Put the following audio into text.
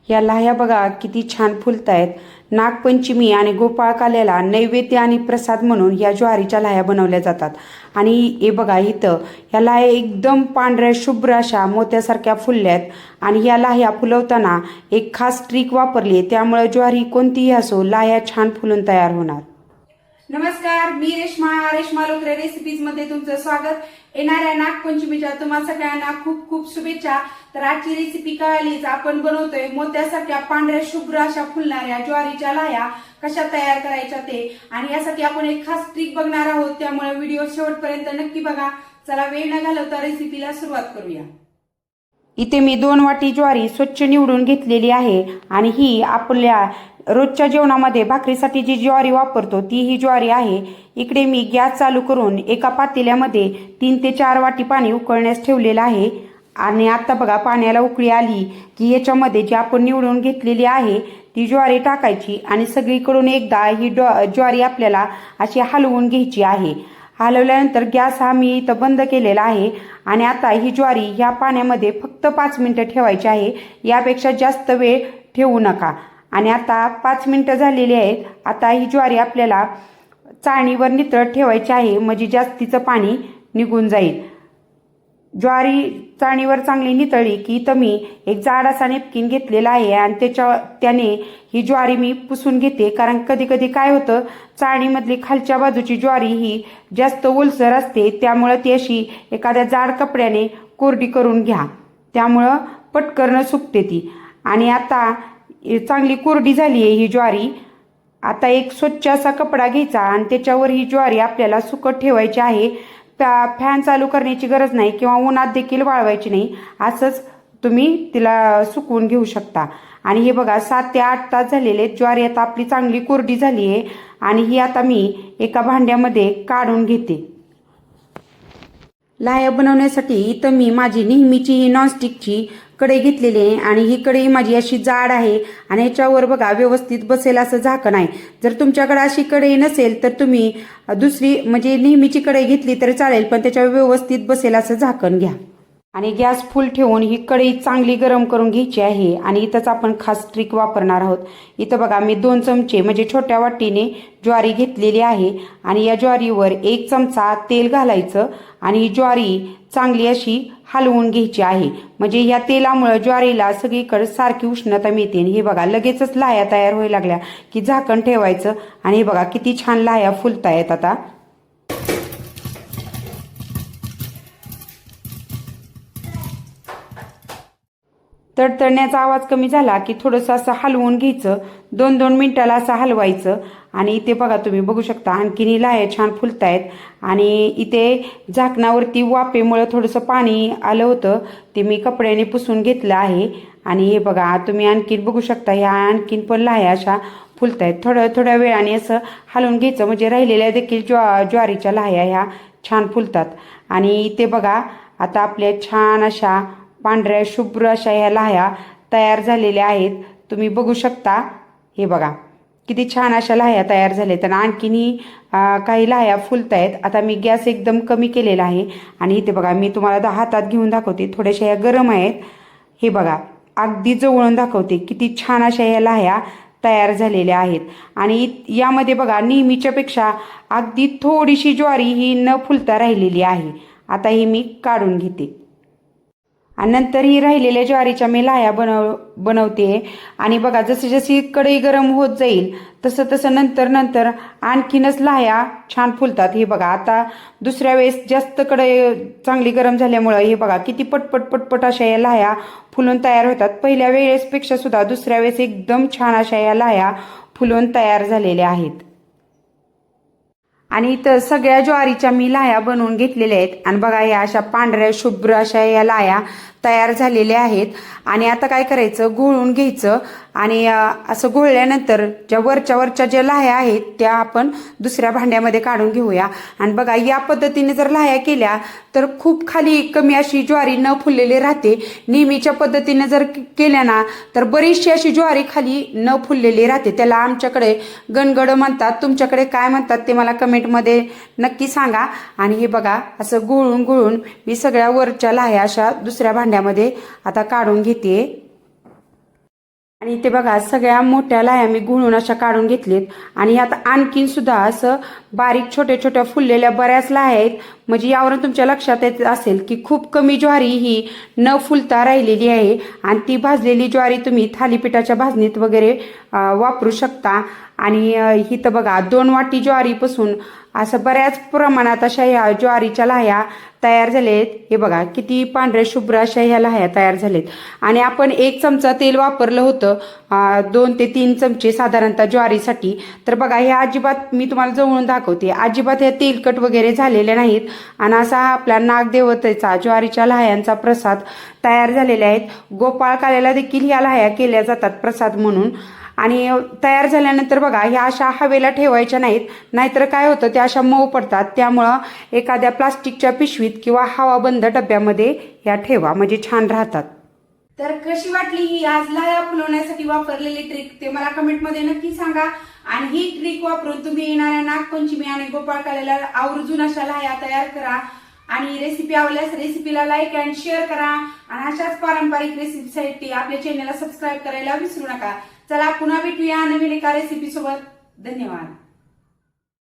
या लाह्या बघा किती छान फुलतायत। नागपंचमी आणि गोपाळकाल्याला नैवेद्य आणि प्रसाद म्हणून या ज्वारीच्या लाह्या बनवल्या जातात। आणि हे बघा इथं या लाह्या एकदम पांढऱ्या शुभ्र अशा मोत्यासारख्या फुलल्यात। आणि या लाह्या फुलवताना एक खास ट्रिक वापरली आहे, त्यामुळे ज्वारी कोणतीही असो लाह्या छान फुलून तयार होणार। नमस्कार, मी रेश्मा लोकरे रेसिपीज मध्ये तुमचं स्वागत। येणाऱ्या नागपंचमीच्या तुम्हा सगळ्यांना खूप खूप शुभेच्छा। तर आजची रेसिपी कळालीच, आपण बनवतोय मोत्यासारख्या पांढऱ्या शुभ्र अशा फुलणाऱ्या ज्वारीच्या लाह्या कशा तयार करायच्या ते। आणि यासाठी आपण एक खास ट्रिक बघणार आहोत, त्यामुळे व्हिडिओ शेवटपर्यंत नक्की बघा। चला वेळ न घालवता रेसिपीला सुरुवात करूया। इथे मी 2 वाटी ज्वारी स्वच्छ निवडून घेतलेली आहे। आणि ही आपल्या रोजच्या जेवणामध्ये भाकरीसाठी जी ज्वारी वापरतो ती ही ज्वारी आहे। इकडे मी गॅस चालू करून एका पातेल्यामध्ये 3 ते 4 वाटी पाणी उकळण्यास ठेवलेलं आहे। आणि आता बघा पाण्याला उकळी आली की याच्यामध्ये जी आपण निवडून घेतलेली आहे ती ज्वारी टाकायची आणि सगळीकडून एकदा ही ज्वारी आपल्याला अशी हलवून घ्यायची आहे। हलवल्यानंतर गॅस हा मी इथं बंद केलेला आहे। आणि आता ही ज्वारी ह्या पाण्यामध्ये फक्त 5 मिनिटं ठेवायची आहे, यापेक्षा जास्त वेळ ठेवू नका। आणि आता 5 मिनिटं झालेली आहेत। आता ही ज्वारी आपल्याला चाळणीवर नितळत ठेवायची आहे, म्हणजे जास्तीचं पाणी निघून जाईल। ज्वारी चाळणीवर चांगली नितळली की इथं मी एक जाड असा नेपकिन घेतलेला आहे आणि त्याने ही ज्वारी मी पुसून घेते। कारण कधी कधी काय होतं, चाळणीमधली खालच्या बाजूची ज्वारी ही जास्त ओलसर असते, त्यामुळं ती अशी एखाद्या जाड कपड्याने कोरडी करून घ्या, त्यामुळं पटकन सुकते ती। आणि आता चांगली कोरडी झाली आहे ही ज्वारी। आता एक स्वच्छ असा कपडा घ्यायचा आणि त्याच्यावर ही ज्वारी आपल्याला सुकत ठेवायची आहे। फॅन चालू करण्याची गरज नाही किंवा उन्हात देखील वाळवायची नाही, असंच तुम्ही तिला सुकवून घेऊ शकता। आणि हे बघा 7 ते 8 तास झालेले ज्वारी आता आपली चांगली कोरडी झाली आहे। आणि ही आता मी एका भांड्यामध्ये काढून घेते। लाह्या बनवण्यासाठी इथं मी माझी नेहमीची ही नॉनस्टिकची कढई घेतलेली आहे। आणि ही कढई माझी अशी जाड आहे आणि ह्याच्यावर बघा व्यवस्थित बसेल असं झाकण आहे। जर तुमच्याकडे अशी कढई नसेल तर तुम्ही दुसरी म्हणजे नेहमीची कढई घेतली तर चालेल, पण त्याच्यावर व्यवस्थित बसेल असं झाकण घ्या। आणि गॅस फुल ठेवून ही कढई चांगली गरम करून घ्यायची आहे। आणि इथंच आपण खास ट्रिक वापरणार आहोत। इथं बघा मी 2 चमचे म्हणजे छोट्या वाटीने ज्वारी घेतलेली आहे आणि या ज्वारीवर 1 चमचा तेल घालायचं आणि ही ज्वारी चांगली अशी हलवून घ्यायची आहे, म्हणजे या तेलामुळे ज्वारीला सगळीकडे सारखी उष्णता मिळते। हे बघा लगेचच लाह्या तयार व्हायला लागल्या की झाकण ठेवायचं आणि हे बघा किती छान लाह्या फुलतायत। आता तडतडण्याचा आवाज कमी झाला की थोडंसं असं हलवून घ्यायचं, 2-2 मिनिटाला असं हलवायचं। आणि इथे बघा तुम्ही बघू शकता आणखीन लाह्या छान फुलतायत। आणि इथे झाकणावरती वाफेमुळे थोडंसं पाणी आलं होतं, ते मी कपड्याने पुसून घेतलं आहे। आणि हे बघा तुम्ही आणखीन बघू शकता, ह्या आणखीन पण लाह्या अशा फुलतायत। थोड्या वेळाने असं हलवून घ्यायचं, म्हणजे राहिलेल्या देखील ज्वारीच्या लाह्या ह्या छान फुलतात। आणि इथे बघा आता आपल्या छान अशा पांढऱ्या शुभ्र अशा ह्या लाह्या तयार झालेल्या आहेत, तुम्ही बघू शकता। हे बघा किती छान अशा लाह्या तयार झाल्यात आणि आणखीनही काही लाह्या फुलतायत। आता मी गॅस एकदम कमी केलेला आहे आणि इथे बघा मी तुम्हाला हातात घेऊन दाखवते, थोड्याशा ह्या गरम आहेत। हे बघा अगदी जवळून दाखवते, किती छान अशा ह्या लाह्या तयार झालेल्या आहेत। आणि यामध्ये बघा नेहमीच्या पेक्षा अगदी थोडीशी ज्वारी ही न फुलता राहिलेली आहे। आता ही मी काढून घेते आणि नंतर ही राहिलेल्या ज्वारीच्या मी लाह्या बनवते। आणि बघा जशी जशी कढई गरम होत जाईल तसं तसं नंतर आणखीनच लाह्या छान फुलतात। हे बघा आता दुसऱ्या वेळेस जास्त कढई चांगली गरम झाल्यामुळे हे बघा किती पटपट अशा या लाह्या फुलून तयार होतात। पहिल्या वेळेसपेक्षा सुद्धा दुसऱ्या वेळेस एकदम छान अशा या लाह्या फुलून तयार झालेल्या आहेत। आणि इथं सगळ्या ज्वारीच्या मी लाह्या बनवून घेतलेल्या आहेत। आणि बघा या अशा पांढऱ्या शुभ्र अशा या लाह्या तयार झालेल्या आहेत। आणि आता काय करायचं, घोळून घ्यायचं। आणि असं घोळल्यानंतर ज्या वरच्या ज्या लाह्या आहेत त्या आपण दुसऱ्या भांड्यामध्ये काढून घेऊया। आणि बघा या पद्धतीने जर लाह्या केल्या तर खूप खाली कमी अशी ज्वारी न फुललेली राहते। नेहमीच्या पद्धतीने जर केल्या ना तर बरीचशी अशी ज्वारी खाली न फुललेली राहते। त्याला आमच्याकडे गणगड म्हणतात, तुमच्याकडे काय म्हणतात ते मला कमेंटमध्ये नक्की सांगा। आणि हे बघा असं घोळून मी सगळ्या वरच्या लाह्या अशा दुसऱ्या भांड्यामध्ये आता काढून घेते। आणि ते बघा सगळ्या मोठ्या लाह्या मी गुळून अशा काढून घेतलेत आणि यात आणखीन सुद्धा असं बारीक छोट्या छोट्या फुललेल्या बऱ्याच लाह्या आहेत. म्हणजे यावरून तुमच्या लक्षात येत असेल की खूप कमी ज्वारी ही न फुलता राहिलेली आहे आणि ती भाजलेली ज्वारी तुम्ही थालीपीठाच्या भाजणीत वगैरे वापरू शकता. आणि इथं बघा 2 वाटी ज्वारीपासून असं बऱ्याच प्रमाणात अशा ह्या ज्वारीच्या लाह्या तयार झालेत. हे बघा किती पांढऱ्या शुभ्र अशा ह्या लाह्या तयार झालेत. आणि आपण 1 चमचा तेल वापरलं होतं 2 ते 3 चमचे साधारणतः ज्वारीसाठी. तर बघा हे अजिबात मी तुम्हाला जवळून दाखवते, अजिबात हे तेलकट वगैरे झालेले नाहीत आणि असा हा आपला नागदेवतेचा ज्वारीच्या लाह्यांचा प्रसाद तयार झालेले आहेत. गोपाळकाल्याला देखील ह्या लाह्या केल्या जातात प्रसाद म्हणून. आणि तयार झाल्यानंतर बघा ह्या अशा हवेला ठेवायच्या नाहीत, नाहीतर काय होतं त्या अशा मऊ पडतात. त्यामुळं एखाद्या प्लास्टिकच्या पिशवीत किंवा हवाबंद डब्यामध्ये ह्या ठेवा, म्हणजे छान राहतात. तर कशी वाटली ही आज लाह्या फुलवण्यासाठी वापरलेली ट्रिक ते मला कमेंटमध्ये नक्की सांगा. आणि ही ट्रिक वापरून तुम्ही येणाऱ्या नागपंचमी आणि गोपाळकाल्याला आवर्जून अशा लाह्या तयार करा. आणि रेसिपी आवडल्यास रेसिपीला लाईक अँड शेअर करा. आणि अशाच पारंपरिक रेसिपीसाठी आपल्या चॅनलला सबस्क्राईब करायला विसरू नका. चला पुन्हा भेटूया नवीन एका रेसिपी सोबत. धन्यवाद.